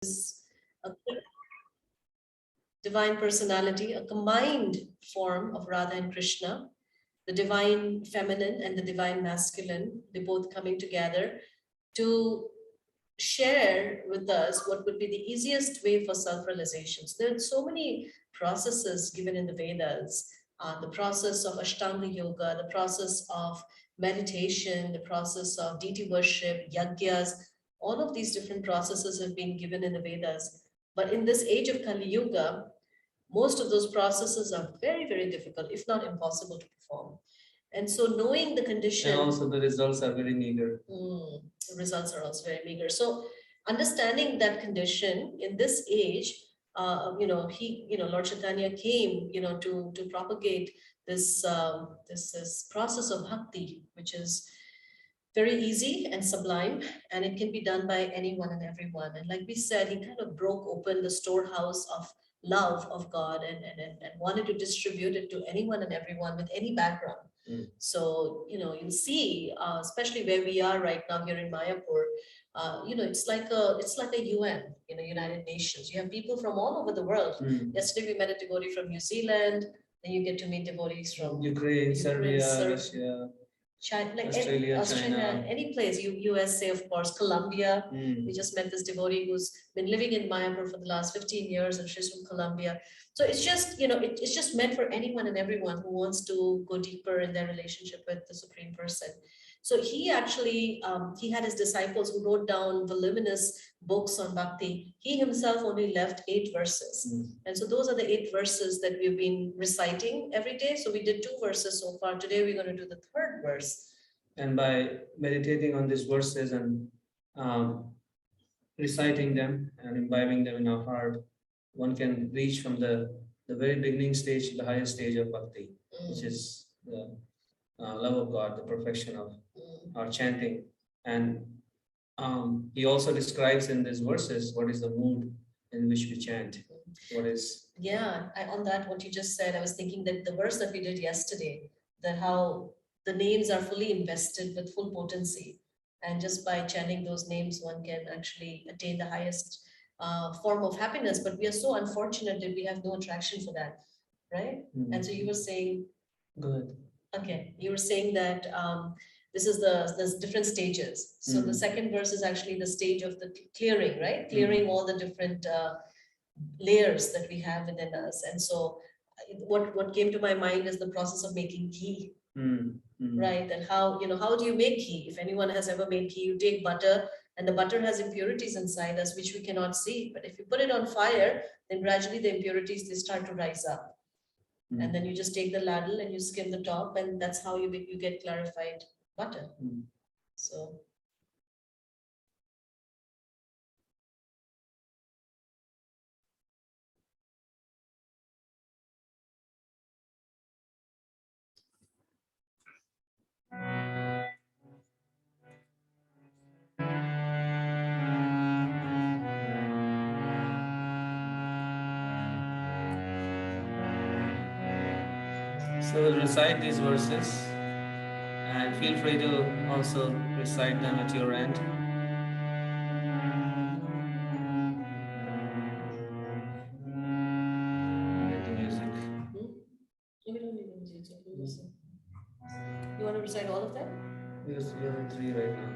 is a divine personality, a combined form of Radha and Krishna, the divine feminine and the divine masculine, they both coming together to share with us what would be the easiest way for self-realization. So there are so many processes given in the Vedas, the process of Ashtanga Yoga, the process of meditation, the process of deity worship, yagyas, all of these different processes have been given in the Vedas. But in this age of Kali Yuga, most of those processes are very, very difficult, if not impossible to perform. And so knowing the condition. And also the results are very meager. The results are also very meager. So understanding that condition in this age, Lord Chaitanya came, to propagate this process of bhakti, which is very easy and sublime, and it can be done by anyone and everyone. And like we said, he kind of broke open the storehouse of love of God and wanted to distribute it to anyone and everyone with any background. So, you'll see, especially where we are right now here in Mayapur, it's like a UN, United Nations. You have people from all over the world. Yesterday we met a devotee from New Zealand, then you get to meet devotees from Ukraine, Serbia, Russia, China, like Australia, China. any place, USA, of course, Colombia. We just met this devotee who's been living in Mayapur for the last 15 years, and she's from Colombia. So it's just, it's just meant for anyone and everyone who wants to go deeper in their relationship with the Supreme Person. So he actually, he had his disciples who wrote down voluminous books on bhakti. He himself only left 8 verses. And so those are the 8 verses that we've been reciting every day. So we did 2 verses so far. Today we're going to do the 3rd verse. And by meditating on these verses and reciting them and imbibing them in our heart, one can reach from the very beginning stage to the highest stage of bhakti, which is the love of God, the perfection of our chanting. And he also describes in these verses what is the mood in which we chant. What is on that, what you just said, I was thinking that the verse that we did yesterday, that how the names are fully invested with full potency, and just by chanting those names one can actually attain the highest form of happiness. But we are so unfortunate that we have no attraction for that, right? And so you were saying, good. Okay, you were saying that this is there's different stages. So the second verse is actually the stage of the clearing, right? Clearing all the different layers that we have within us. And so what came to my mind is the process of making ghee, right? And how do you make ghee? If anyone has ever made ghee, you take butter, and the butter has impurities inside us which we cannot see. But if you put it on fire, then gradually the impurities, they start to rise up. And then you just take the ladle and you skim the top, and that's how you get clarified butter. So we'll recite these verses, and feel free to also recite them at your end. you want to recite all of them? Yes, you have 3 right now.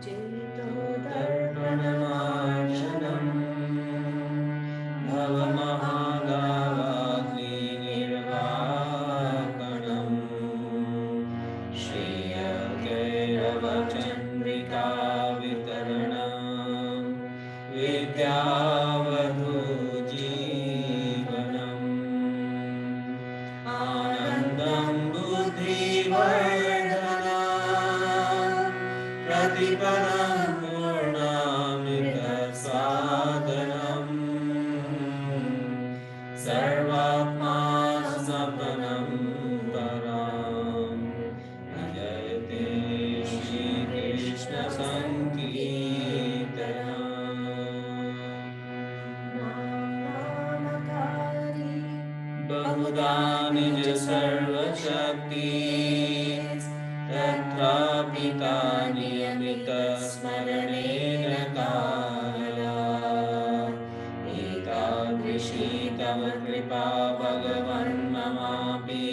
तव कृपा भगवन् ममापि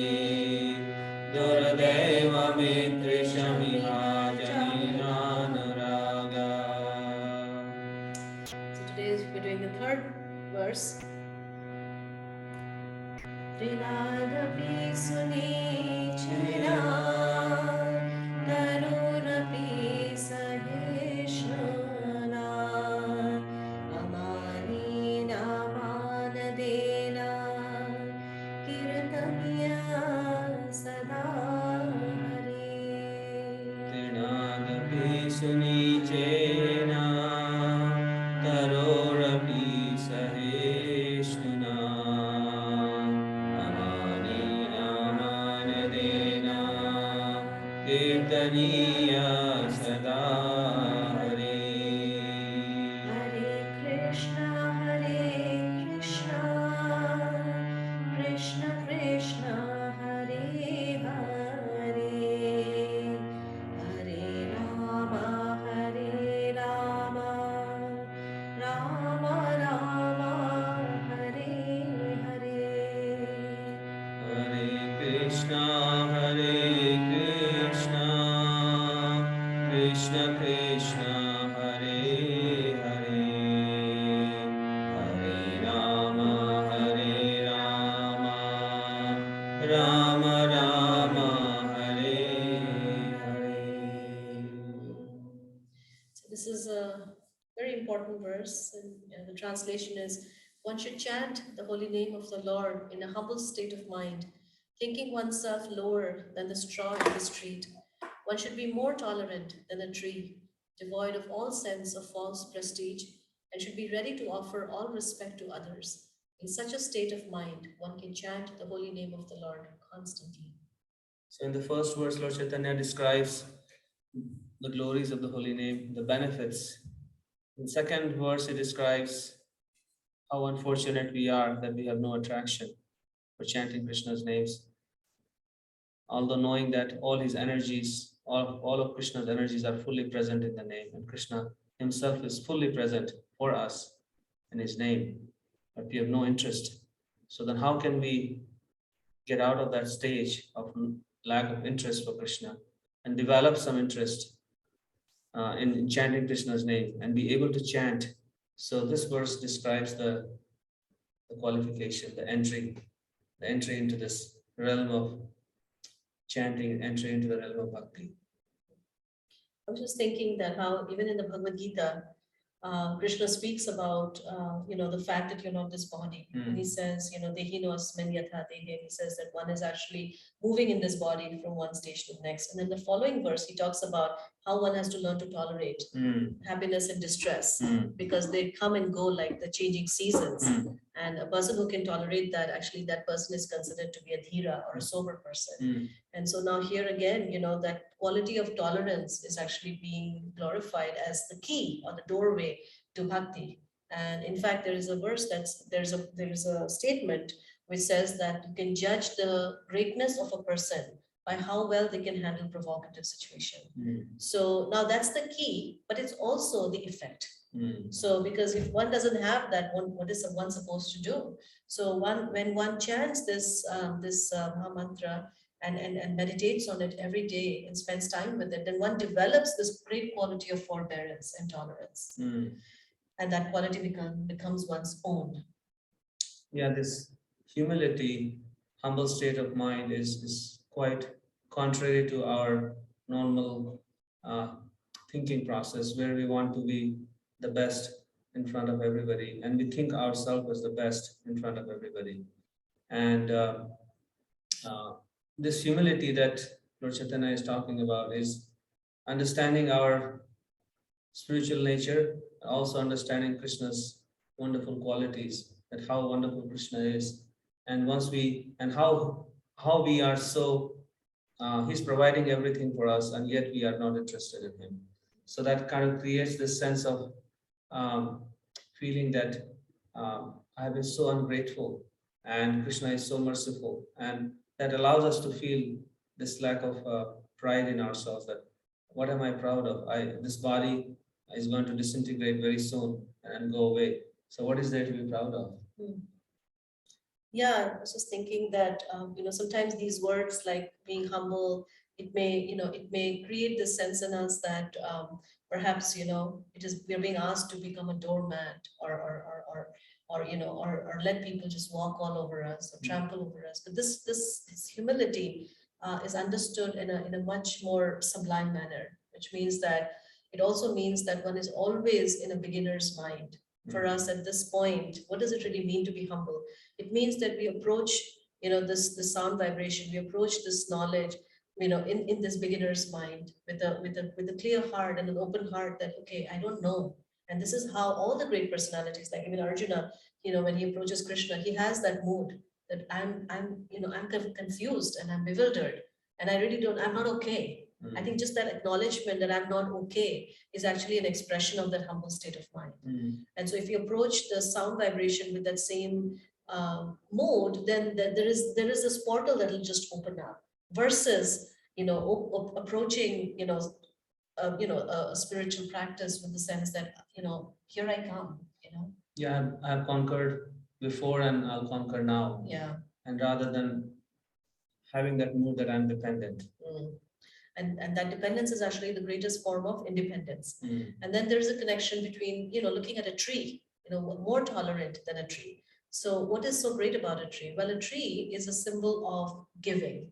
दुर्दैवमित्रिशमिहाजनिनानुरागा. So today we're doing the third verse. Trinadapi sunichena tarunapi sahishana amanina manadena kirtaniya sada hari. Trinadapi sunichena tarorapi sahishnuna amanina manadena kirtaniya sada hari. Hare Krishna, Krishna Krishna, Hare Hare, Hare Rama, Rama Rama, Hare Hare. Hare Krishna, Krishna Krishna, Hare Hare, Hare Rama, Rama Rama, Hare Hare. So this is a very important verse, and the translation is: one should chant the holy name of the Lord in a humble state of mind, thinking oneself lower than the straw in the street. One should be more tolerant than a tree, devoid of all sense of false prestige, and should be ready to offer all respect to others. In such a state of mind, one can chant the holy name of the Lord constantly. So in the first verse, Lord Chaitanya describes the glories of the holy name, the benefits. In the second verse, he describes how unfortunate we are that we have no attraction for chanting Krishna's names. Although knowing that all his energies, all of Krishna's energies are fully present in the name, and Krishna himself is fully present for us in his name, but we have no interest. So then how can we get out of that stage of lack of interest for Krishna and develop some interest in chanting Krishna's name and be able to chant? So this verse describes the qualification, the entry into this realm of chanting, entry into the realm of bhakti. I was just thinking that how even in the Bhagavad Gita, Krishna speaks about the fact that you're not this body, and he says dehi no asmin yatha dehe. He says that one is actually moving in this body from one stage to the next, and then the following verse he talks about how one has to learn to tolerate happiness and distress because they come and go like the changing seasons. And a person who can tolerate that, actually that person is considered to be a dhira or a sober person. And so now here again, that quality of tolerance is actually being glorified as the key or the doorway to bhakti. And in fact, there is a verse there's a statement which says that you can judge the greatness of a person by how well they can handle provocative situation. So now that's the key, but it's also the effect. So because if one doesn't have that, what is one supposed to do? So when one chants this Maha Mantra and meditates on it every day and spends time with it, then one develops this great quality of forbearance and tolerance. And that quality becomes one's own. Yeah, this humility, humble state of mind is quite contrary to our normal thinking process, where we want to be the best in front of everybody, and we think ourselves as the best in front of everybody. And this humility that Lord Chaitanya is talking about is understanding our spiritual nature, also understanding Krishna's wonderful qualities, that how wonderful Krishna is, and how we are so he's providing everything for us, and yet we are not interested in him. So that kind of creates this sense of feeling that I have been so ungrateful, and Krishna is so merciful, and that allows us to feel this lack of pride in ourselves. That what am I proud of? This body is going to disintegrate very soon and go away. So what is there to be proud of? Yeah, I was just thinking that sometimes these words like being humble, it may create this sense in us that perhaps it is we're being asked to become a doormat, or let people just walk all over us or trample over us. But this humility is understood in a much more sublime manner, which means that it also means that one is always in a beginner's mind. For us at this point, what does it really mean to be humble? It means that we approach this sound vibration, we approach this knowledge in this beginner's mind with a clear heart and an open heart, that okay, I don't know. And this is how all the great personalities, like even Arjuna, when he approaches Krishna, he has that mood that I'm confused and I'm bewildered, and I really don't, I'm not okay. I think just that acknowledgement that I'm not okay is actually an expression of that humble state of mind. And so if you approach the sound vibration with that same mode, then there is this portal that will just open up. Versus approaching a spiritual practice with the sense that here I come. Yeah, I've conquered before and I'll conquer now. Yeah. And rather than having that mood that I'm dependent. And that dependence is actually the greatest form of independence. And then there's a connection between looking at a tree, more tolerant than a tree. So what is so great about a tree? Well, a tree is a symbol of giving.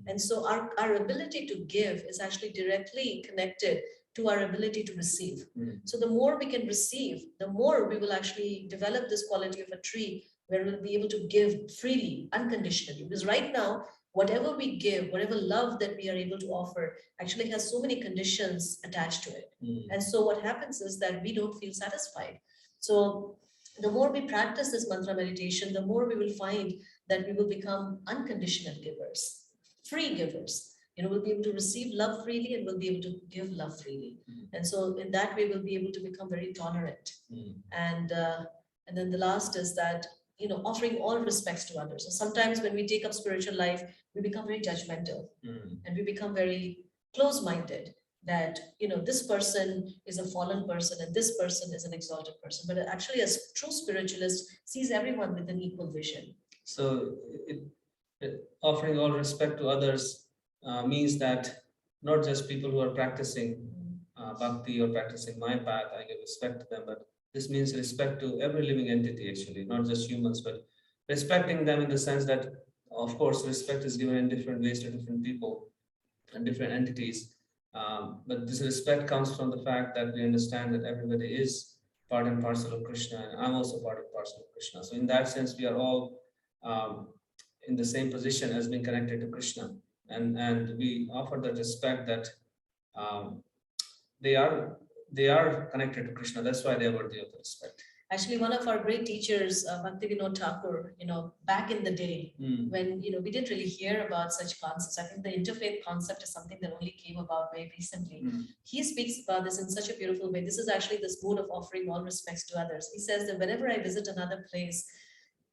And so our ability to give is actually directly connected to our ability to receive. So the more we can receive, the more we will actually develop this quality of a tree, where we'll be able to give freely, unconditionally. Because right now, whatever we give, whatever love that we are able to offer, actually has so many conditions attached to it. And so what happens is that we don't feel satisfied. So the more we practice this mantra meditation, the more we will find that we will become unconditional givers, free givers. We'll be able to receive love freely, and we'll be able to give love freely. And so in that way, we'll be able to become very tolerant. And then the last is that offering all respects to others. So sometimes when we take up spiritual life, we become very judgmental, and we become very close-minded, that this person is a fallen person and this person is an exalted person. But actually, a true spiritualist sees everyone with an equal vision. So offering all respect to others means that not just people who are practicing bhakti or practicing my path, I give respect to them, but this means respect to every living entity, actually, not just humans, but respecting them in the sense that, of course, respect is given in different ways to different people and different entities. But this respect comes from the fact that we understand that everybody is part and parcel of Krishna, and I'm also part and parcel of Krishna. So in that sense, we are all in the same position as being connected to Krishna. And we offer that respect that they are connected to Krishna. That's why they are worthy of the respect. Actually, one of our great teachers, Bhaktivinoda Thakur, back in the day, when we didn't really hear about such concepts. I think the interfaith concept is something that only came about very recently. He speaks about this in such a beautiful way. This is actually this mood of offering all respects to others. He says that whenever I visit another place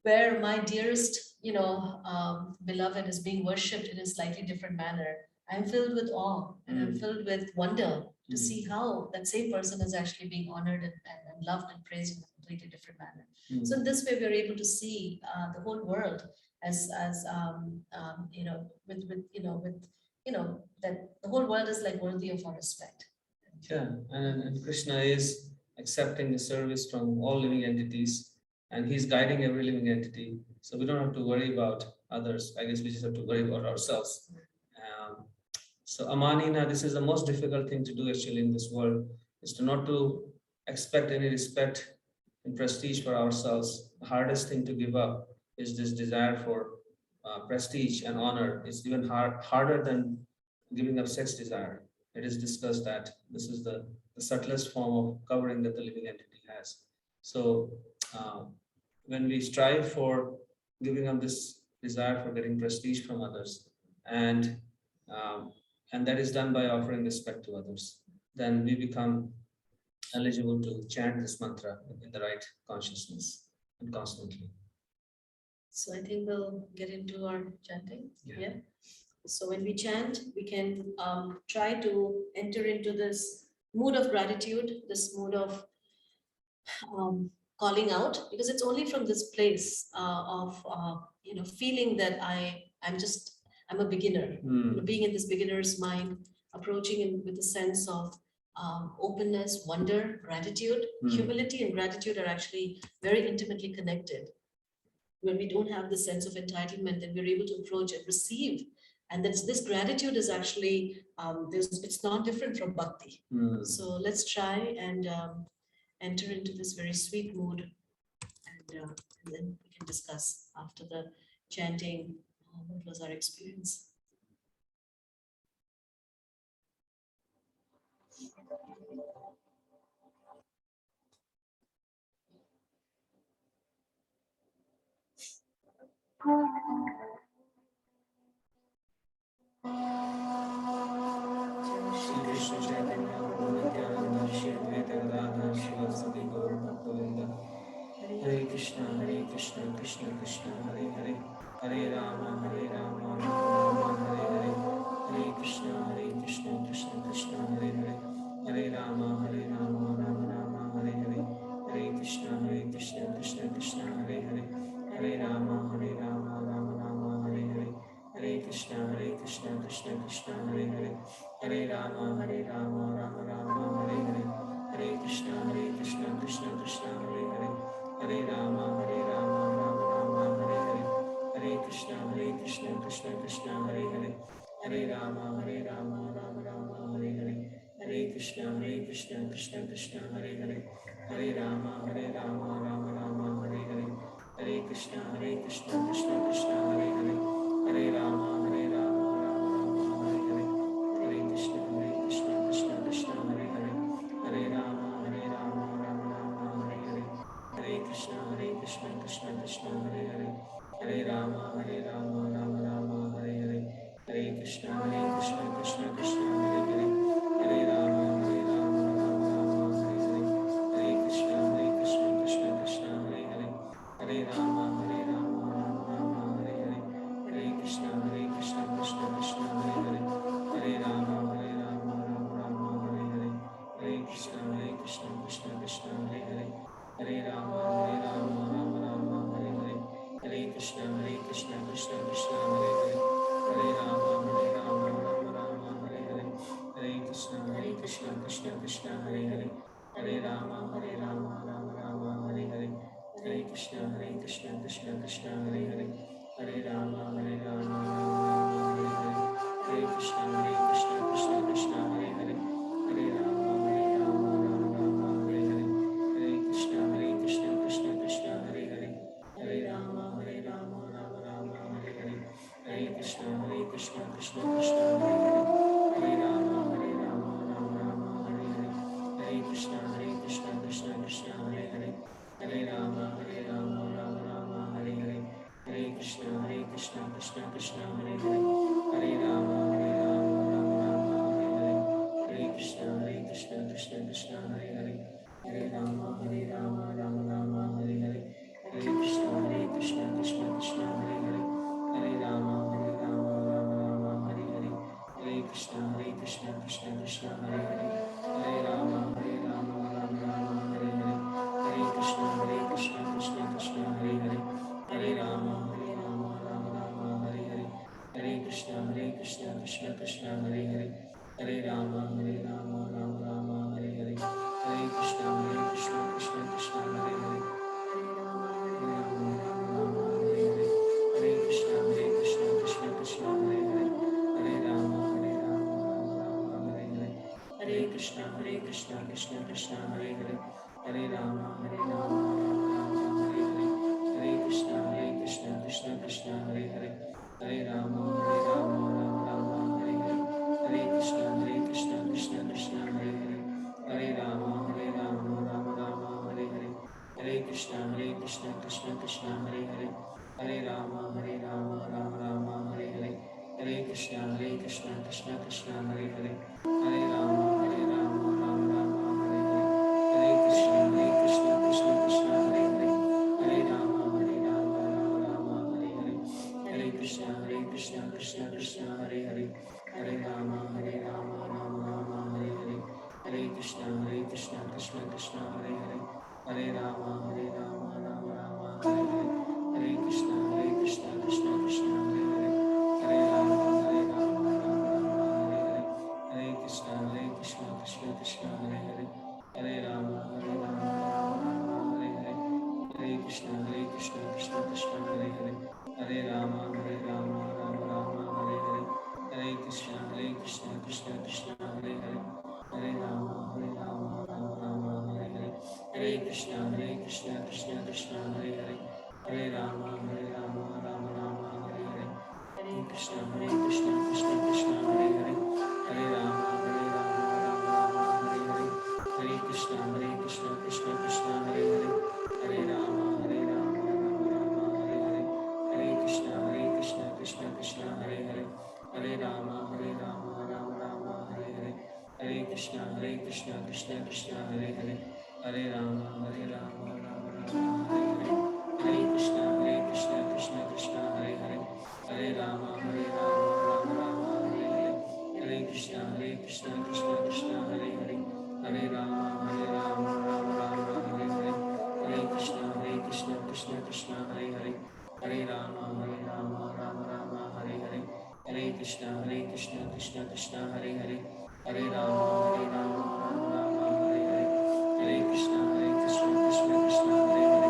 where my dearest, beloved is being worshipped in a slightly different manner, I'm filled with awe and I'm filled with wonder to see how that same person is actually being honored and loved and praised in a completely different manner. So in this way, we're able to see the whole world as that the whole world is like worthy of our respect. Yeah, and Krishna is accepting the service from all living entities, and he's guiding every living entity. So we don't have to worry about others. I guess we just have to worry about ourselves. So Amanina, this is the most difficult thing to do actually in this world, is to not to expect any respect and prestige for ourselves. The hardest thing to give up is this desire for prestige and honor. It's even harder than giving up sex desire. It is discussed that this is the subtlest form of covering that the living entity has. So when we strive for giving up this desire for getting prestige from others, and that is done by offering respect to others, then we become eligible to chant this mantra in the right consciousness and constantly. So I think we'll get into our chanting. Yeah. So when we chant, we can try to enter into this mood of gratitude, this mood of calling out, because it's only from this place of feeling that I'm a beginner, being in this beginner's mind, approaching it with a sense of openness, wonder, gratitude. Humility and gratitude are actually very intimately connected. When we don't have the sense of entitlement, then we're able to approach and receive. And this gratitude is actually, it's not different from bhakti. So let's try and enter into this very sweet mood, and then we can discuss after the chanting what was our experience. Shri Krishna Chaitanya Prabhu Nityananda Shri Advaita Gadadhar Srivasadi Gaur Bhaktavinda Hare Krishna Krishna Krishna Hare Hare Hare Rama Rama Rama Hare Hare Hare Krishna Krishna Krishna Hare Hare Hare Rama Rama Rama Hare Hare Hare Krishna Krishna Krishna Hare Hare Hare Rama Rama Rama Hare Hare Hare Krishna Krishna Krishna Hare Hare Hare Rama Rama Rama Hare Hare Hare Krishna Krishna Krishna Hare Hare Hare Rama Rama Rama Hare Hare Hare Krishna Krishna Krishna Hare Hare Hare Rama Rama Rama Hare Hare Hare Krishna Krishna Krishna Hare Hare Hare Rama Rama Rama Hare Hare Hare Krishna Krishna Krishna Hare Hare Hare Rama Rama Rama Hare Hare Hare Krishna Krishna Krishna Hare Hare Hare Rama Rama Rama Hare Hare Hare Krishna Krishna Krishna Hare Hare Hare Rama Rama Rama Hare Hare Hare Krishna Krishna Krishna Hare Hare Hare Rama Rama Rama Hare Hare Hare Krishna Krishna Krishna Hare Hare Hare Rama Rama Rama Hare Hare Hare Krishna Krishna Krishna Hare Hare Hare Rama Rama Hare Hare Hare Krishna Krishna Krishna Hare Hare Hare Rama Rama Rama Hare Hare Hare Krishna Krishna Krishna Hare Hare Hare Rama Rama Rama Hare Hare Hare Krishna Krishna Krishna Hare Hare Hare Rama Rama Rama Hare Hare Hare Krishna Krishna Krishna Hare Hare Hare Rama Rama Rama Hare Hare Hare Krishna Krishna Krishna Hare Hare Hare Rama Rama Rama Hare Hare Hare Krishna Krishna Krishna Hare Hare Hare Rama Rama Rama Hare Hare Hare Krishna Krishna Krishna Hare Hare Hare Rama Rama Rama Hare Hare Hare Krishna Krishna Krishna Hare Hare Hare Rama Rama Rama Hare Hare Hare Krishna Krishna Krishna Hare Hare Hare Rama Rama Rama Hare Hare Hare Krishna Krishna Krishna Hare Hare Hare Rama Rama Rama Hare Hare Hare Krishna Krishna Krishna Hare Hare Hare Rama Rama Rama Hare Hare Hare Krishna Krishna Krishna Hare Hare Hare Rama Rama Rama Hare Hare Hare Krishna Krishna Krishna Hare Hare Hare Rama Rama Rama Hare Hare Hare Krishna Krishna Krishna Hare Hare Hare Rama Rama Rama Hare Hare Hare Krishna Krishna Krishna Hare Hare Hare Rama Rama Rama Hare Hare Hare Krishna Krishna Krishna Hare Hare Hare Rama Rama Hare Hare Hare Krishna Krishna Krishna Hare Hare Hare Rama Rama Rama Hare Hare Hare Krishna Krishna Krishna Hare Hare Hare Rama Rama Hare Hare Hare Krishna Krishna Krishna Hare Hare Hare Rama Rama Hare Hare Hare Krishna Krishna Krishna Hare Hare Hare Rama Rama Hare Hare Hare Krishna Krishna Krishna Hare Hare Hare Rama Rama Rama Hare Hare Hare Krishna Krishna Krishna Hare Hare Hare Rama Rama Hare Hare Hare Krishna Krishna Krishna Hare Hare Hare Rama Rama Hare Hare Hare Krishna Krishna Krishna Hare Hare Hare Rama Krishna Krishna Krishna Hare Hare, Hare Rama Rama Rama Hare Hare, Hare Krishna Krishna Krishna Hare Hare, Hare Rama Rama Rama Hare Hare, Hare Krishna Krishna Krishna Hare Hare, Hare Rama Rama Rama Hare Hare, Hare Krishna Krishna Krishna Hare Hare, Hare Rama Rama Rama Hare Hare, Hare Krishna Krishna Krishna Hare Hare, Hare Rama Rama Rama Hare Hare, Hare Krishna Krishna Krishna Hare Hare, Hare Rama Rama Rama Hare Hare, Hare Krishna Krishna Krishna Hare Hare, Hare Rama Rama Rama Hare Hare, Hare Krishna Krishna Krishna Hare Hare, Hare Rama Rama Rama Hare Hare, Hare Krishna Krishna Krishna Hare Hare, Hare Rama Rama Rama Hare Hare, Hare Krishna Krishna Krishna Hare Hare, Hare Rama Rama Rama Hare Hare, Hare Krishna Krishna Krishna Hare Hare, Hare Rama Rama Rama Hare Hare, Hare Krishna Krishna Krishna Hare Hare,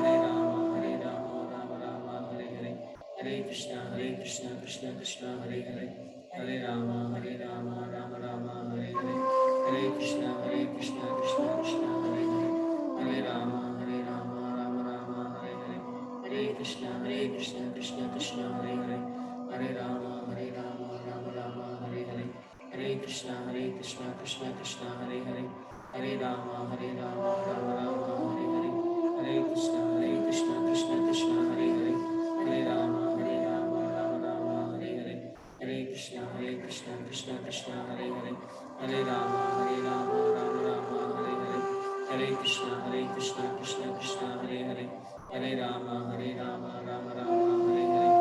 Hare Rama Rama Rama Hare Hare, Hare Krishna Krishna Krishna Hare Hare, Hare Rama Rama Rama Hare Hare, Hare Krishna Krishna Krishna Hare Hare, Hare Rama Rama Rama Hare Hare, Hare Krishna Krishna Krishna Hare Hare, Hare Rama Rama Rama Hare Hare, Hare Krishna Krishna Krishna Hare Hare, Hare Rama Rama Rama Hare Hare, Hare Krishna Krishna Krishna Hare Hare, Hare Rama Rama Rama Hare Hare, Hare Krishna Krishna Krishna Hare Hare, Hare Rama Rama Rama Hare Hare, Hare Krishna Krishna Krishna Hare Hare, Hare Rama Rama Rama Hare Hare, Hare Krishna Krishna Krishna Hare Hare, Hare Rama Rama Rama Hare Hare,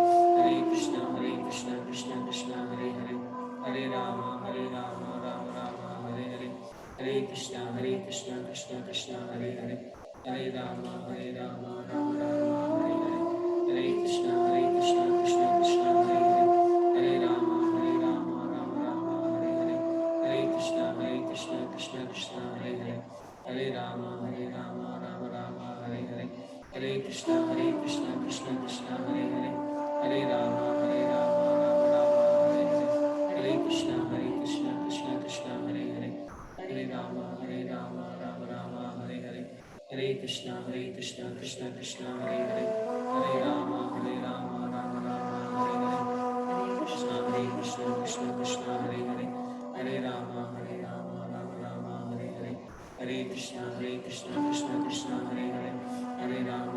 Hare Krishna Krishna Krishna Hare Hare, Hare Rama Rama Rama Hare Hare, Hare Krishna Krishna Krishna Hare Hare, Hare Rama Rama Rama Hare Hare, Hare Krishna Krishna Krishna Hare Hare, Hare Rama Rama Rama Hare Hare, Hare Krishna Krishna Krishna Hare Hare, Hare Rama Rama Rama Hare Hare, Hare Krishna Krishna Krishna Hare Hare, Hare Rama Rama Rama Hare Hare, Hare Krishna Krishna Krishna Hare Hare, Hare Rama Rama Rama Hare Hare, Hare Krishna Krishna Krishna Hare Hare, Hare Rama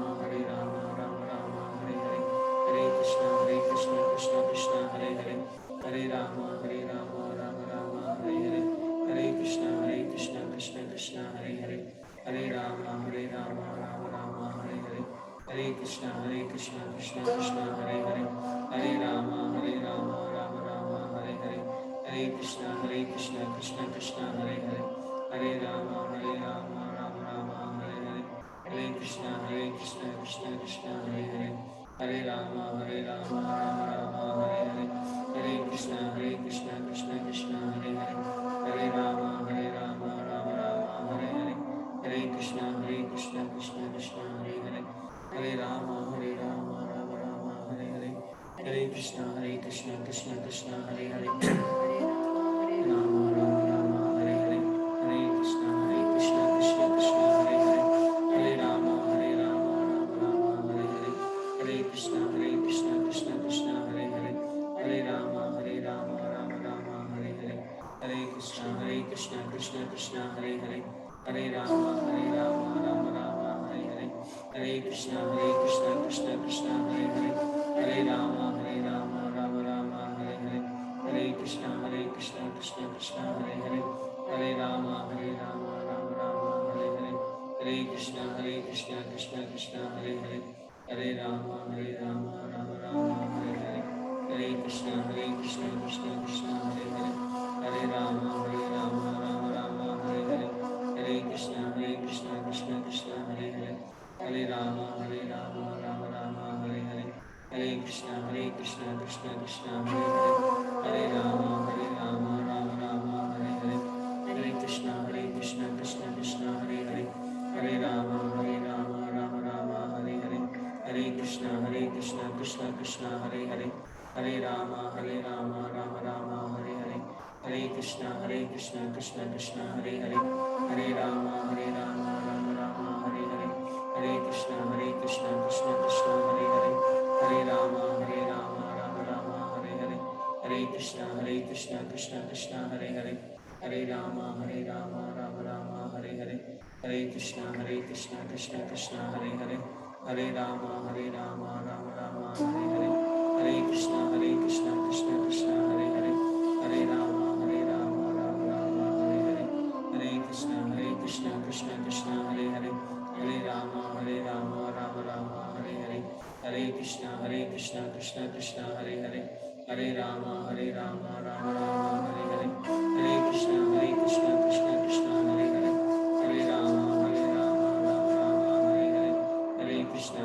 Rama Rama Hare Hare, Hare Krishna Krishna Krishna Hare Hare, Hare Rama Rama Rama Hare Hare, Hare Krishna Krishna Krishna Hare Hare, Hare Rama Rama Rama Hare Hare, Hare Krishna Krishna Krishna Hare Hare, Hare Rama Rama Rama Hare Hare, Hare Krishna Krishna Krishna Hare Hare, Hare Rama Rama Rama Hare Hare, Hare Krishna Krishna Krishna Hare Hare, Hare Rama Rama Rama Hare Hare, Hare Krishna Krishna Krishna Hare Hare, Hare Rama Rama Rama Hare Hare, Hare Krishna Krishna Krishna Hare Hare, Hare Rama Rama Rama Hare Hare, Hare Krishna Krishna Krishna Hare Hare, Hare Rama Rama Rama Hare Hare, Hare Krishna Krishna Krishna Hare Hare, Hare Rama Rama Hare Hare, Hare Krishna Krishna Krishna Hare Hare, Hare Rama Rama Hare Hare, Hare Krishna Krishna Krishna Hare Hare, Hare Rama Rama Rama Hare Hare, Hare Krishna Krishna Krishna Hare Hare, Hare Rama Rama Rama Hare Hare, Hare Krishna Krishna Krishna Hare Hare, Hare Rama Rama Rama Hare Hare, Hare Krishna Krishna Krishna Hare Hare, Hare Rama Rama Rama Hare Hare, Hare Krishna Krishna Krishna Hare Hare, Hare Rama Rama Rama Hare Hare, Hare Krishna Krishna Krishna Hare Hare, Hare Rama Rama Rama Hare Hare, Hare Krishna Krishna Krishna Hare Hare, Hare Rama Rama Rama Hare Hare, Hare Krishna Krishna Krishna Hare Hare, Hare Rama Rama Rama Hare Hare, Hare Krishna Krishna Krishna Hare Hare, Hare Rama Rama Rama Krishna Krishna Krishna Hare Hare Hare Rama Rama Rama Hare Hare Hare Krishna Krishna Krishna Hare Hare Hare Rama Rama Rama Hare Hare Hare Krishna Krishna Krishna Hare Hare Hare Rama Rama Rama Hare Hare Hare Krishna Krishna Krishna Hare Hare Hare Rama Rama Rama Hare Hare Hare Krishna Krishna Krishna Hare Hare Hare Rama Rama Rama Hare Hare Hare Krishna Krishna Krishna Hare Hare Hare Rama Rama Rama Hare Hare Hare Krishna Krishna Krishna Hare Hare Hare Rama Rama Rama Hare Hare Hare Krishna Krishna Krishna Hare Hare Hare Rama Rama Rama Hare Hare Hare Krishna Krishna Krishna Hare Hare Hare Rama Rama Rama Hare Hare Hare Krishna Krishna Krishna Hare Hare Hare Rama Rama Rama Hare Hare Hare Krishna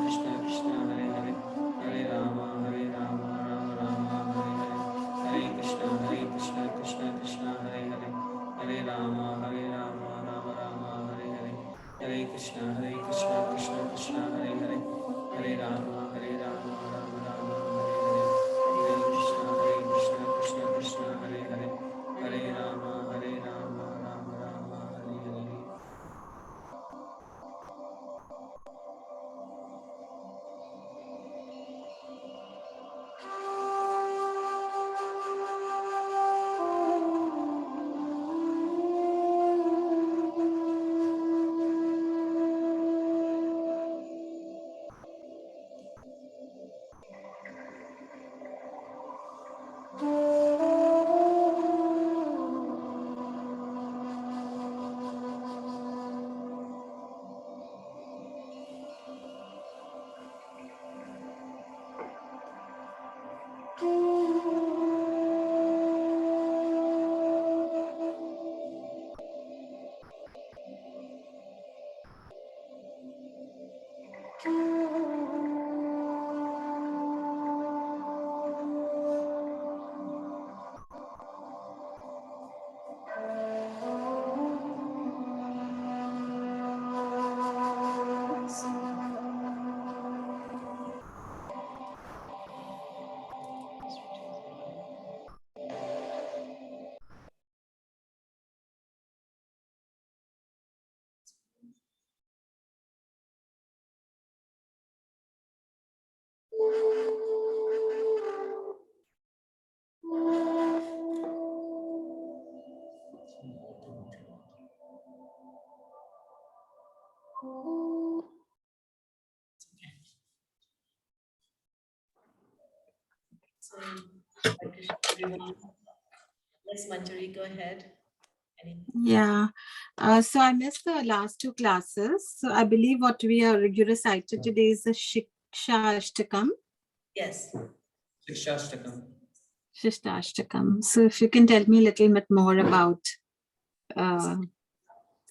Krishna Krishna Hare Hare Hare Rama Rama Rama Hare Hare Hare Krishna Krishna Krishna Hare Hare Hare Rama Rama Rama Hare Hare Hare Krishna Krishna Krishna Hare Hare Hare Rama Rama Rama Hare Hare. So, Hare Krishna, everyone. Yes, Manjari, go ahead. Yeah. So I missed the last two classes. So I believe what you recited today is the Shiksha Ashtakam. Yes. Shikshashtakam. Shikshashtakam. So if you can tell me a little bit more about,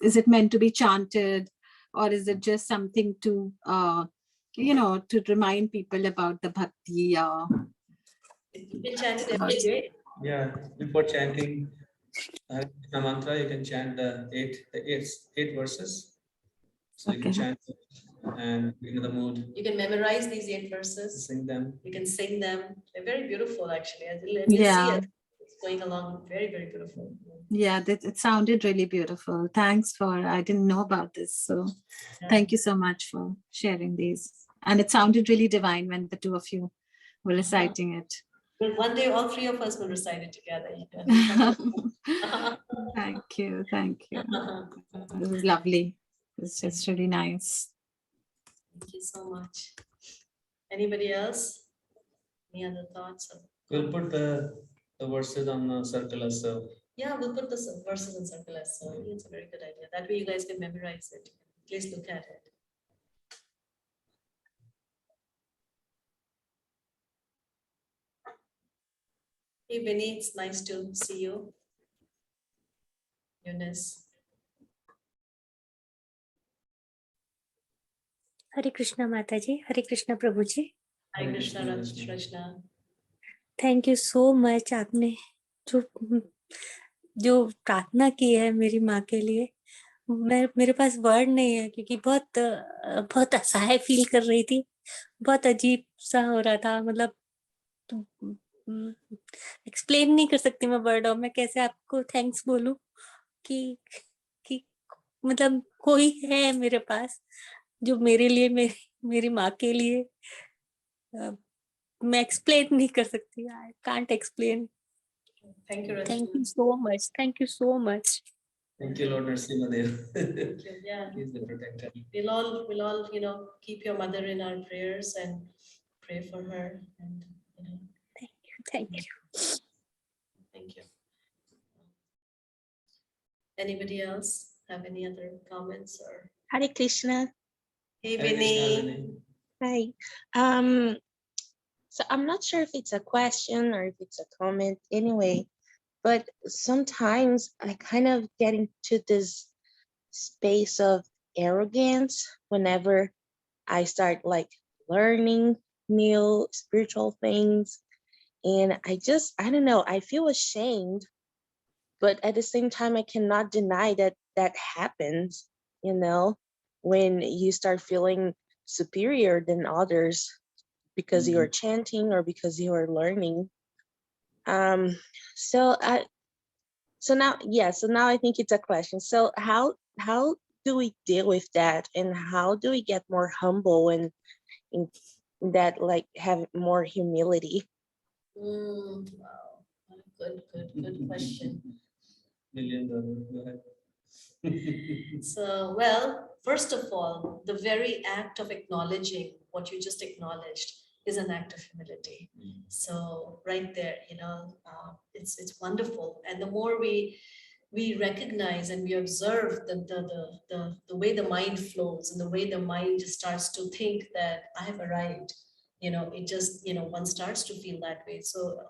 is it meant to be chanted, or is it just something to, to remind people about the bhakti? You can chant it every day. Yeah, before chanting Hare Krishna mantra, you can chant the eight verses. So you can chant it and be in the mood. You can memorize these 8 verses. Sing them. You can sing them. They're very beautiful, actually. Yeah. It's going along very, very beautiful. Yeah, it sounded really beautiful. Thanks I didn't know about this. So thank you so much for sharing these. And it sounded really divine when the two of you were reciting it. Well, one day all 3 of us will recite it together. Thank you. This is lovely. It's just really nice. Thank you so much. Anybody else? Any other thoughts? We'll put the verses on the circle as well. Yeah, we'll put the verses in circle as well. It's a very good idea. That way you guys can memorize it. Please look at it. Hey, Vinny, it's nice to see you. Eunice. Hare Krishna Mataji, Hare Krishna Prabhuji. Hare Krishna Rachna. Thank you so much. आपने जो प्रार्थना की है मेरी माँ के लिए मेरे पास वर्ड नहीं है, क्योंकि बहुत असहाय फील कर रही थी, बहुत अजीब सा हो रहा था, मतलब एक्सप्लेन नहीं कर सकती मैं वर्ड, और मैं कैसे आपको थैंक्स बोलूं कि कि मतलब कोई है मेरे पास जो मेरे लिए, मेरी माँ के लिए, अ, मैं एक्सप्लेन नहीं कर सकती, I can't explain. Thank you, thank Rajni. You so much, thank you so much. Thank you, Lord Narasimhadev. Thank you. Yeah. He's the protector. We'll all, keep your mother in our prayers and pray for her. And, Thank you. thank you. Anybody else have any other comments or? Hare Krishna. Hey, Hare Krishna, Vinny. Vinay. Hi. So I'm not sure if it's a question or if it's a comment anyway, but sometimes I kind of get into this space of arrogance whenever I start like learning new spiritual things. And I don't know, I feel ashamed, but at the same time, I cannot deny that that happens, when you start feeling superior than others because you're chanting or because you are learning. Um, so now I think it's a question. So how do we deal with that, and how do we get more humble and in that, like, have more humility? Wow. Good question. $1 million. Go ahead. So, well, first of all, the very act of acknowledging what you just acknowledged is an act of humility. So, right there, it's wonderful. And the more we recognize and we observe the way the mind flows and the way the mind starts to think that I have arrived, it just, one starts to feel that way. So,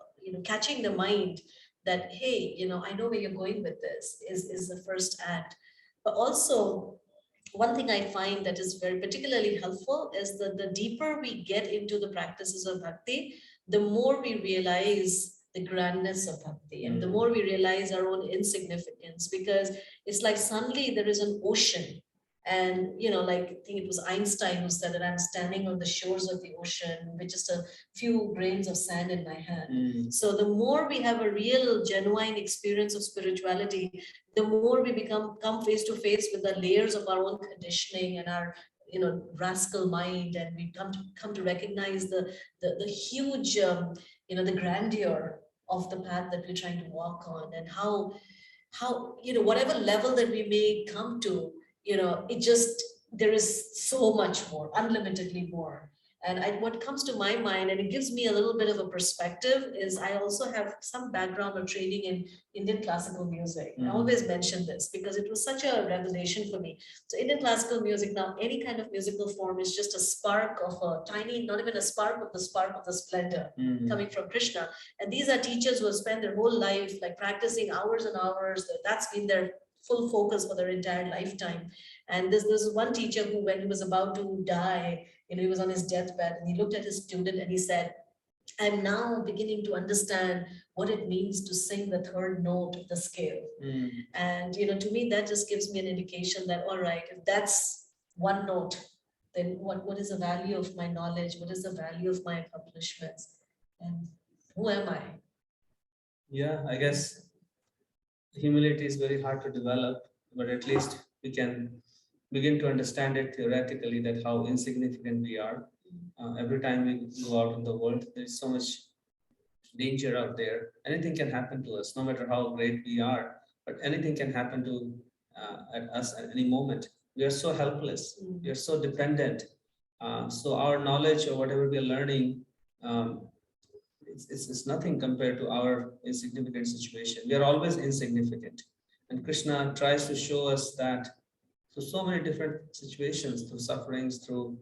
catching the mind that, hey, I know where you're going with this is the first act. But also, one thing I find that is very particularly helpful is that the deeper we get into the practices of bhakti, the more we realize the grandness of bhakti and the more we realize our own insignificance, because it's like suddenly there is an ocean. And, like I think it was Einstein who said that I'm standing on the shores of the ocean with just a few grains of sand in my hand. So the more we have a real, genuine experience of spirituality, the more we come face to face with the layers of our own conditioning and our rascal mind, and we come to recognize the huge the grandeur of the path that we're trying to walk on, and how whatever level that we may come to, it just, there is so much more, unlimitedly more. And what comes to my mind, and it gives me a little bit of a perspective, is I also have some background or training in Indian classical music. I always mention this because it was such a revelation for me. So Indian classical music, now any kind of musical form is just a spark of a tiny, not even a spark of the splendor coming from Krishna. And these are teachers who have spent their whole life like practicing hours and hours. That's been their full focus for their entire lifetime. And there's one teacher who, when he was about to die, he was on his deathbed, and he looked at his student and he said, I'm now beginning to understand what it means to sing the third note of the scale. And, to me, that just gives me an indication that, all right, if that's one note, then what is the value of my knowledge? What is the value of my accomplishments? And who am I? Yeah, I guess humility is very hard to develop, but at least we can begin to understand it theoretically, that how insignificant we are. Every time we go out in the world, there's so much danger out there. Anything can happen to us, no matter how great we are, but anything can happen to us at any moment. We are so helpless. We are so dependent. So our knowledge or whatever we are learning, it's nothing compared to our insignificant situation. We are always insignificant. And Krishna tries to show us that through so many different situations, through sufferings, through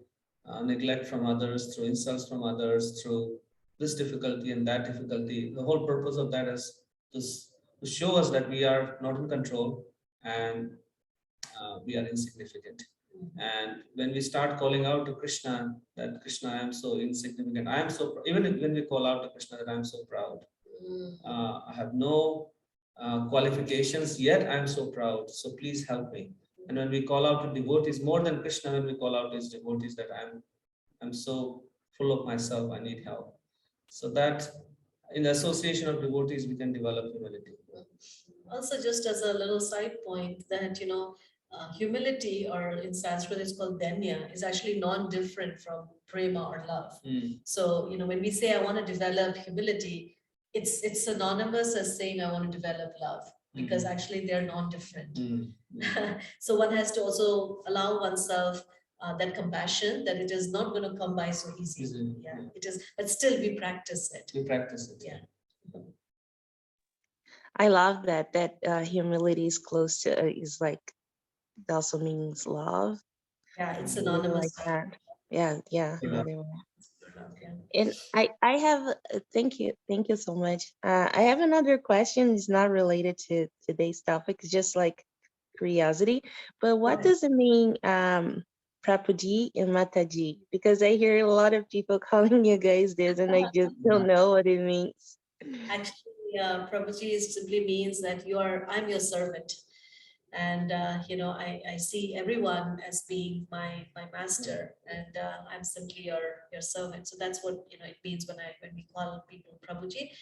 neglect from others, through insults from others, through this difficulty and that difficulty. The whole purpose of that is to show us that we are not in control and we are insignificant. And when we start calling out to Krishna, that Krishna, I am so insignificant. I am so, even when we call out to Krishna that I am so proud, I have no qualifications yet, I am so proud. So please help me. And when we call out to devotees, more than Krishna, when we call out to his devotees that I'm so full of myself, I need help. So that in the association of devotees, we can develop humility. Also, just as a little side point, that humility, or in Sanskrit it's called danya, is actually non-different from prema or love. So when we say I want to develop humility, it's synonymous as saying I want to develop love, because actually they're non-different. So one has to also allow oneself that compassion, that it is not going to come by so easily. Yeah, it is, but still we practice it. We practice it. Yeah. I love that humility is close to is like, it also means love. Yeah, it's I really synonymous. like that. Yeah. Yeah. Really well. Yeah. And I have thank you so much. I have another question. It's not related to today's topic. It's just like curiosity. But what does it mean, Prapuji and Mataji? Because I hear a lot of people calling you guys this, and I just don't know what it means. Actually, Prabhuji simply means that I'm your servant. And I see everyone as being my master, and I'm simply your servant. So that's what it means when we call people Prabhuji.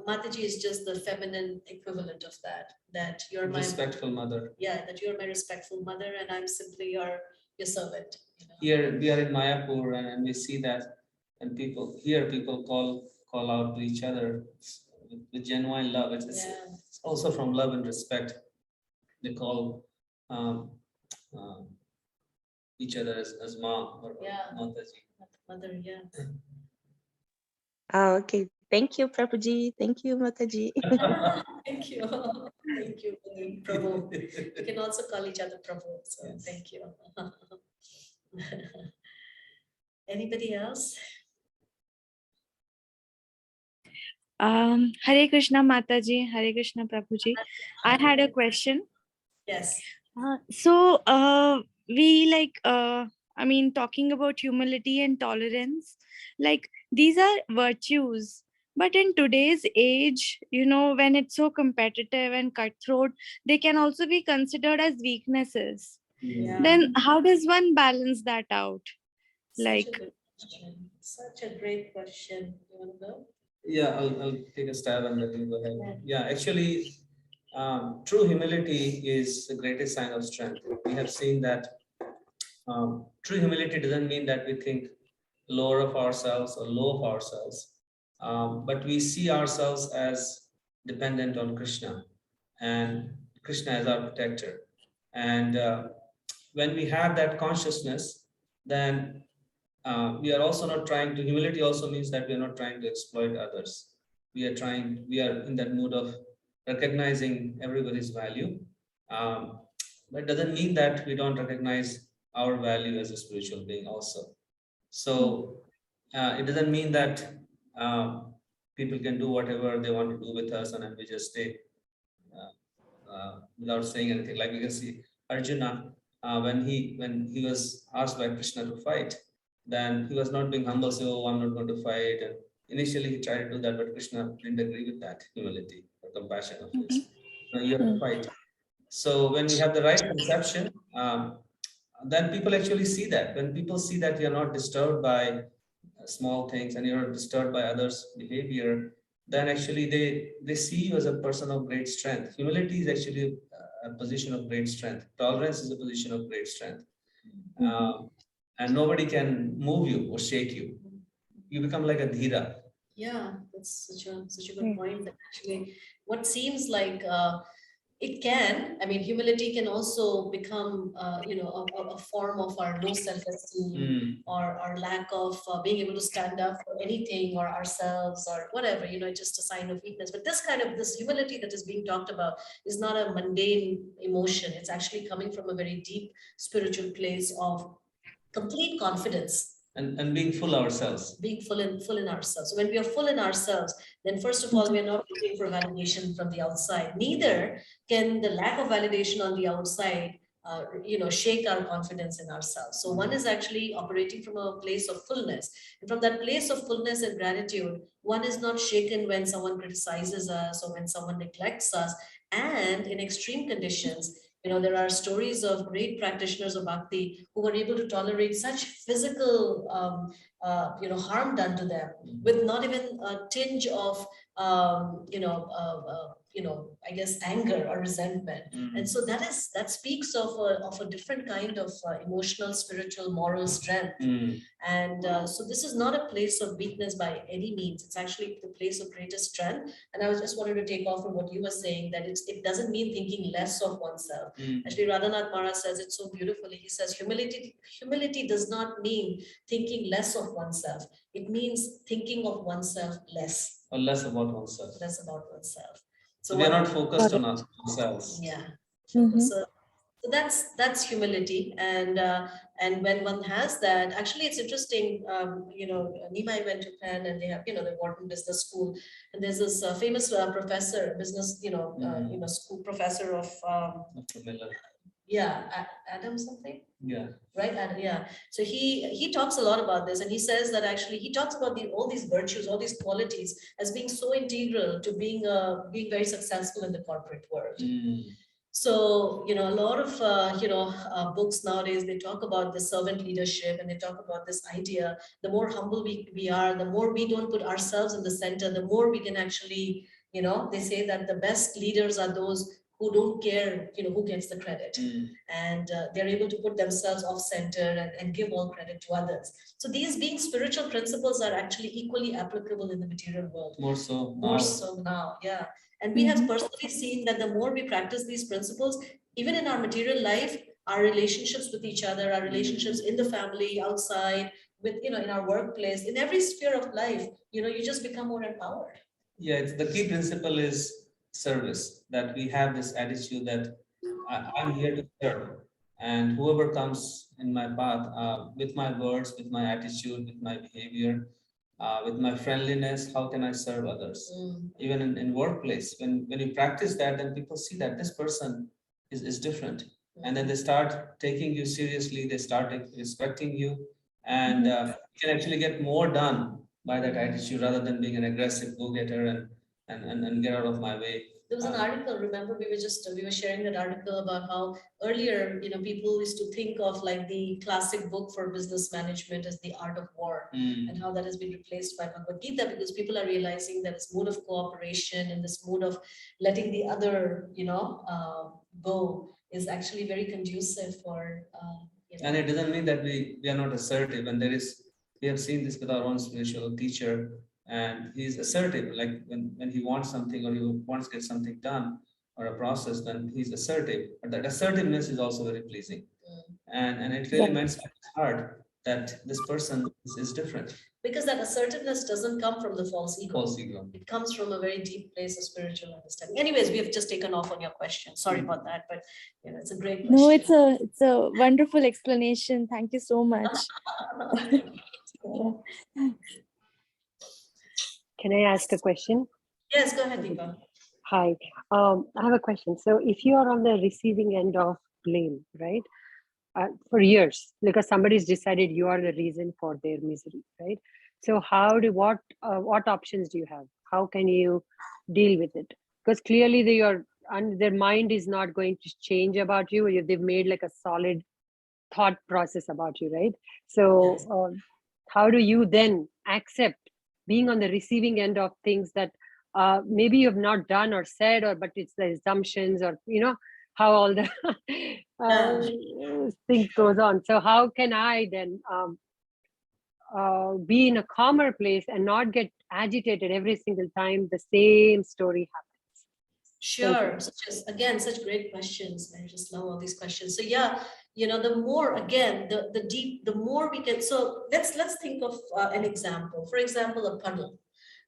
Mataji is just the feminine equivalent of that. That you're my respectful mother. Yeah, that you're my respectful mother, and I'm simply your servant. Here we are in Mayapur, and we see that, and people call out to each other with genuine love. It's also from love and respect. They call each other as mom or Mataji. Mother, yeah. Oh, okay. Thank you, Prapuji. Thank you, Mataji. Thank you. Thank you, Prabhu. We can also call each other Prabhu. So thank you. Anybody else? Hare Krishna Mataji, Hare Krishna Prabhuji. I had a question. Yes. We talking about humility and tolerance, like these are virtues. But in today's age, when it's so competitive and cutthroat, they can also be considered as weaknesses. Yeah. Then how does one balance that out? Such a good question. Such a great question. You want to go? Yeah, I'll take a stab and let you go ahead. Yeah, actually, true humility is the greatest sign of strength. We have seen that true humility doesn't mean that we think lower of ourselves or low of ourselves, but we see ourselves as dependent on Krishna, and Krishna as our protector. And when we have that consciousness, then we are also not trying to, humility also means that we are not trying to exploit others. We are in that mood of recognizing everybody's value. But it doesn't mean that we don't recognize our value as a spiritual being also. So it doesn't mean that people can do whatever they want to do with us, and then we just stay without saying anything. Like we can see Arjuna, when he was asked by Krishna to fight, then he was not being humble, say, oh, I'm not going to fight. And initially he tried to do that, but Krishna didn't agree with that humility or compassion of his. No, you have to fight. So when we have the right conception, then people actually see that. When people see that you're not disturbed by small things and you're not disturbed by others' behavior, then actually they see you as a person of great strength. Humility is actually a position of great strength. Tolerance is a position of great strength. And nobody can move you or shake you. You become like a dhira. Yeah, that's such a good point. That actually, what seems like it can, humility can also become, a form of our low self-esteem or our lack of being able to stand up for anything or ourselves or whatever, just a sign of weakness. But this humility that is being talked about is not a mundane emotion. It's actually coming from a very deep spiritual place of complete confidence. And being full ourselves. Being full in ourselves. So when we are full in ourselves, then first of all, we are not looking for validation from the outside. Neither can the lack of validation on the outside, shake our confidence in ourselves. So one is actually operating from a place of fullness. And from that place of fullness and gratitude, one is not shaken when someone criticizes us or when someone neglects us. And in extreme conditions, there are stories of great practitioners of bhakti who were able to tolerate such physical, harm done to them with not even a tinge of, I guess, anger or resentment. And so that speaks of a different kind of emotional, spiritual, moral strength. And so this is not a place of weakness by any means. It's actually the place of greatest strength. And I was just wanted to take off from what you were saying, that it doesn't mean thinking less of oneself. Actually, Radhanath Maharaj says it so beautifully. He says humility does not mean thinking less of oneself. It means thinking of oneself less. Or less about oneself. Less about oneself. So we are not focused on ourselves. Yeah. Mhm. So that's humility, and when one has that, actually, it's interesting. Nima went to Penn, and they have the Wharton Business School, and there's this famous professor, business, school professor of Dr. Miller. Adam something. Yeah. Right, Adam, yeah. So he talks a lot about this, and he says that actually he talks about all these virtues, all these qualities as being so integral to being very successful in the corporate world. So, a lot of, books nowadays, they talk about the servant leadership, and they talk about this idea, the more humble we are, the more we don't put ourselves in the center, the more we can actually, they say that the best leaders are those who don't care, who gets the credit. And they're able to put themselves off center and give all credit to others. So these being spiritual principles are actually equally applicable in the material world. More so now. More so now, yeah. And we have personally seen that the more we practice these principles, even in our material life, our relationships with each other, our relationships in the family, outside, with, in our workplace, in every sphere of life, you just become more empowered. Yeah, the key principle is service, that we have this attitude that I'm here to serve. And whoever comes in my path, with my words, with my attitude, with my behavior, with my friendliness, how can I serve others? Even in workplace, when you practice that, then people see that this person is different. And then they start taking you seriously, they start respecting you, and you can actually get more done by that attitude rather than being an aggressive go-getter and get out of my way. There was an article, remember, we were sharing that article about how earlier, people used to think of like the classic book for business management as The Art of War, and how that has been replaced by Bhagavad Gita, because people are realizing that this mood of cooperation and this mood of letting the other, go is actually very conducive for, And it doesn't mean that we are not assertive, and we have seen this with our own spiritual teacher, and he's assertive, like when he wants something or he wants to get something done or a process, then he's assertive. But that assertiveness is also very pleasing. And it really means my heart that this person is different. Because that assertiveness doesn't come from the false ego. False ego. It comes from a very deep place of spiritual understanding. Anyways, we have just taken off on your question. Sorry about that, but it's a great question. No, it's a wonderful explanation. Thank you so much. Can I ask a question? Yes, go ahead, Deepa. Hi, I have a question. So if you are on the receiving end of blame, right, for years, because somebody's decided you are the reason for their misery, right? So what options do you have? How can you deal with it? Because clearly their mind is not going to change about you. They've made like a solid thought process about you, right? So how do you then accept being on the receiving end of things that maybe you have not done or said, but it's the assumptions, or how all the things goes on. So how can I then be in a calmer place and not get agitated every single time the same story happens? Sure. Such great questions. I just love all these questions. So yeah, the more, again, the more we can. So let's think of an example. For example, a puddle.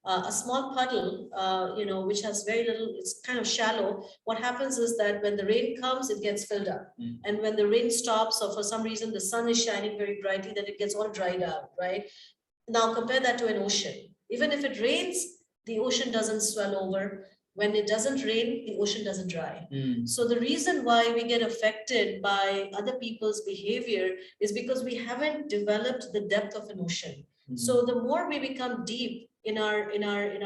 A small puddle, which has very little, it's kind of shallow. What happens is that when the rain comes, it gets filled up. And when the rain stops, or for some reason the sun is shining very brightly, then it gets all dried out, right? Now compare that to an ocean. Even if it rains, the ocean doesn't swell over. When it doesn't rain, the ocean doesn't dry. So the reason why we get affected by other people's behavior is because we haven't developed the depth of an ocean. So the more we become deep in our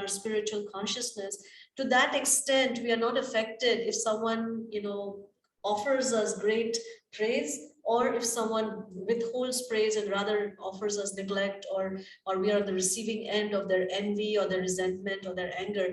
spiritual consciousness, to that extent, we are not affected if someone, offers us great praise, or if someone withholds praise and rather offers us neglect, or we are on the receiving end of their envy or their resentment or their anger,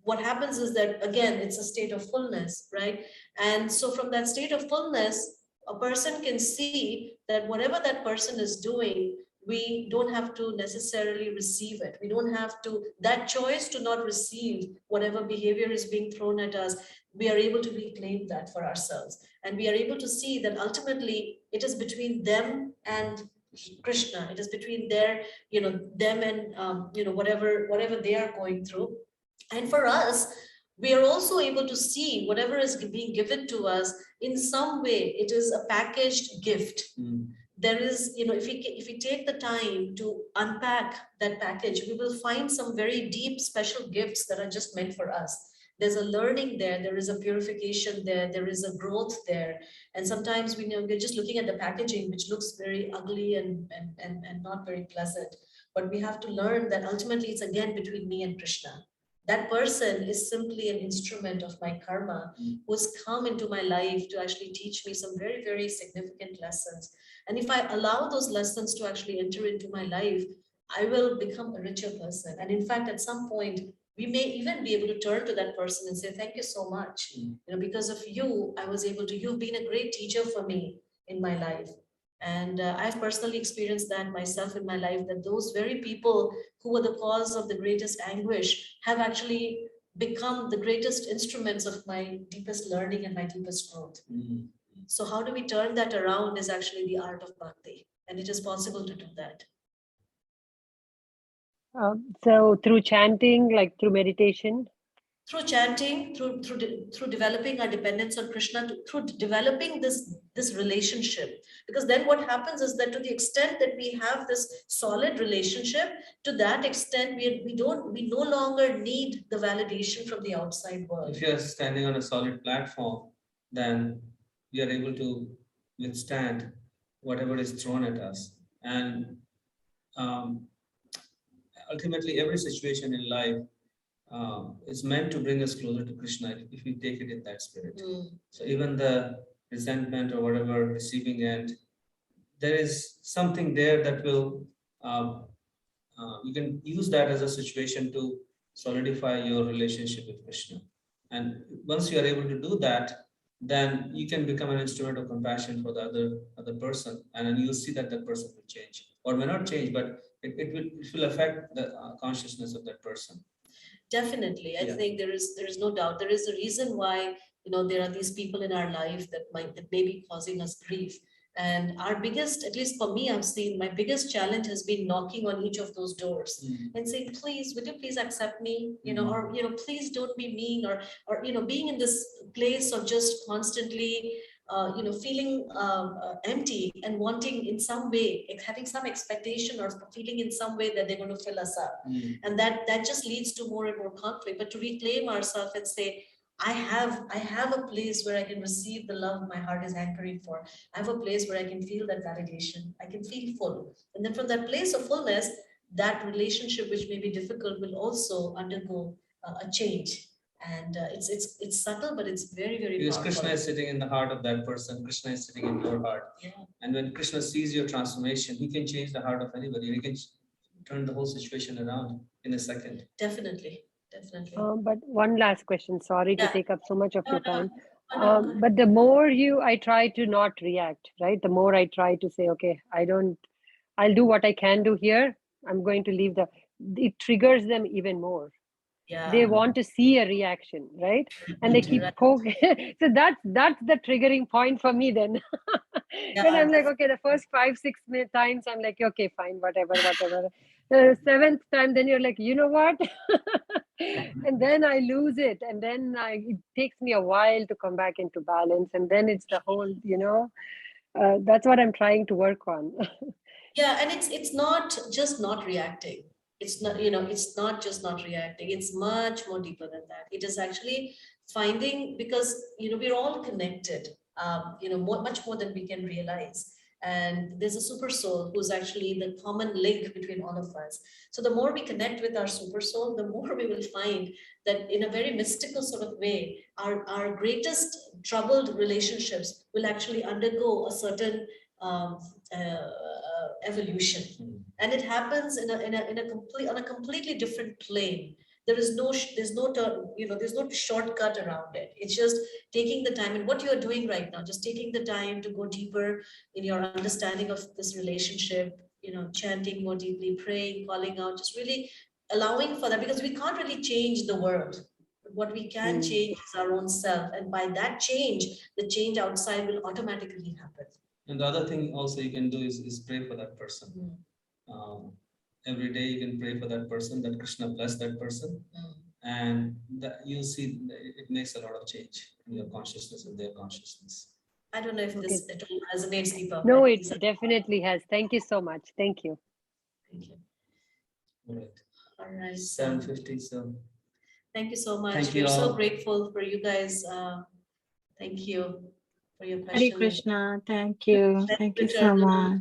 what happens is that again it's a state of fullness, right? And so from that state of fullness, a person can see that whatever that person is doing, we don't have to necessarily receive it. We don't have to, that choice to not receive whatever behavior is being thrown at us, we are able to reclaim that for ourselves. And we are able to see that ultimately it is between them and Krishna. It is between their, them and, whatever they are going through. And for us, we are also able to see whatever is being given to us in some way. It is a packaged gift. There is, if we take the time to unpack that package, we will find some very deep, special gifts that are just meant for us. There's a learning there, there is a purification there, there is a growth there. And sometimes we're just looking at the packaging, which looks very ugly and not very pleasant. But we have to learn that ultimately it's again between me and Krishna. That person is simply an instrument of my karma who's come into my life to actually teach me some very, very significant lessons. And if I allow those lessons to actually enter into my life, I will become a richer person. And in fact, at some point, we may even be able to turn to that person and say, thank you so much. Because of you, I was able to, you've been a great teacher for me in my life. And I've personally experienced that myself in my life, that those very people who were the cause of the greatest anguish have actually become the greatest instruments of my deepest learning and my deepest growth. So how do we turn that around is actually the art of bhakti. And it is possible to do that. So through chanting, like through meditation? Through chanting, through developing our dependence on Krishna, through developing this relationship. Because then what happens is that to the extent that we have this solid relationship, to that extent we no longer need the validation from the outside world. If you are standing on a solid platform, then we are able to withstand whatever is thrown at us. And ultimately, every situation in life is meant to bring us closer to Krishna if we take it in that spirit. So even the resentment or whatever receiving end, there is something there that will, you can use that as a situation to solidify your relationship with Krishna. And once you are able to do that, then you can become an instrument of compassion for the other person, and then you'll see that the person will change, or may not change, but it will affect the consciousness of that person. Definitely. I think there is no doubt. There is a reason why, there are these people in our life that may be causing us grief. And our biggest, at least for me, I've seen my biggest challenge has been knocking on each of those doors and saying, please, would you please accept me? Or, please don't be mean, or, being in this place of just constantly feeling empty and wanting in some way, having some expectation or feeling in some way that they're going to fill us up. And that just leads to more and more conflict. But to reclaim ourselves and say, I have a place where I can receive the love my heart is hankering for. I have a place where I can feel that validation. I can feel full. And then from that place of fullness, that relationship, which may be difficult, will also undergo a change. And it's subtle, but it's very, very because powerful. Krishna is sitting in the heart of that person. Krishna is sitting in your heart. And when Krishna sees your transformation, he can change the heart of anybody. He can turn the whole situation around in a second. Definitely. But one last question. Sorry to take up so much of your time. No. But the more I try to not react, right? The more I try to say, okay, I'll do what I can do here. I'm going to leave it triggers them even more. They want to see a reaction, right? And they keep poking. So that's the triggering point for me then. Because I'm like, okay, the first 5-6 times I'm like, okay, fine, whatever. The 7th time, then you're like, you know what? And then I lose it, and then it takes me a while to come back into balance, and then it's the whole, that's what I'm trying to work on. And it's not just not reacting. It's not, it's not just not reacting. It's much more deeper than that. It is actually finding, because, we're all connected, much more than we can realize. And there's a super soul who's actually the common link between all of us. So the more we connect with our super soul, the more we will find that in a very mystical sort of way, our greatest troubled relationships will actually undergo a certain evolution. And it happens on a completely different plane. There's no shortcut around it. It's just taking the time, and what you're doing right now, just taking the time to go deeper in your understanding of this relationship, chanting more deeply, praying, calling out, just really allowing for that, because we can't really change the world. But what we can change is our own self. And by that change, the change outside will automatically happen. And the other thing also you can do is pray for that person. Every day you can pray for that person, that Krishna bless that person. And that you'll see it makes a lot of change in your consciousness and their consciousness. I don't know if this at all resonates, Deepa. No, but it these are- definitely has. Thank you so much. Thank you. Thank you. All right. All right. 7:50. So Thank you so much. Thank you We're so all. grateful for you guys. Thank you for your Hare question. Krishna. Thank you. Thank Thank you, you so Charan. much.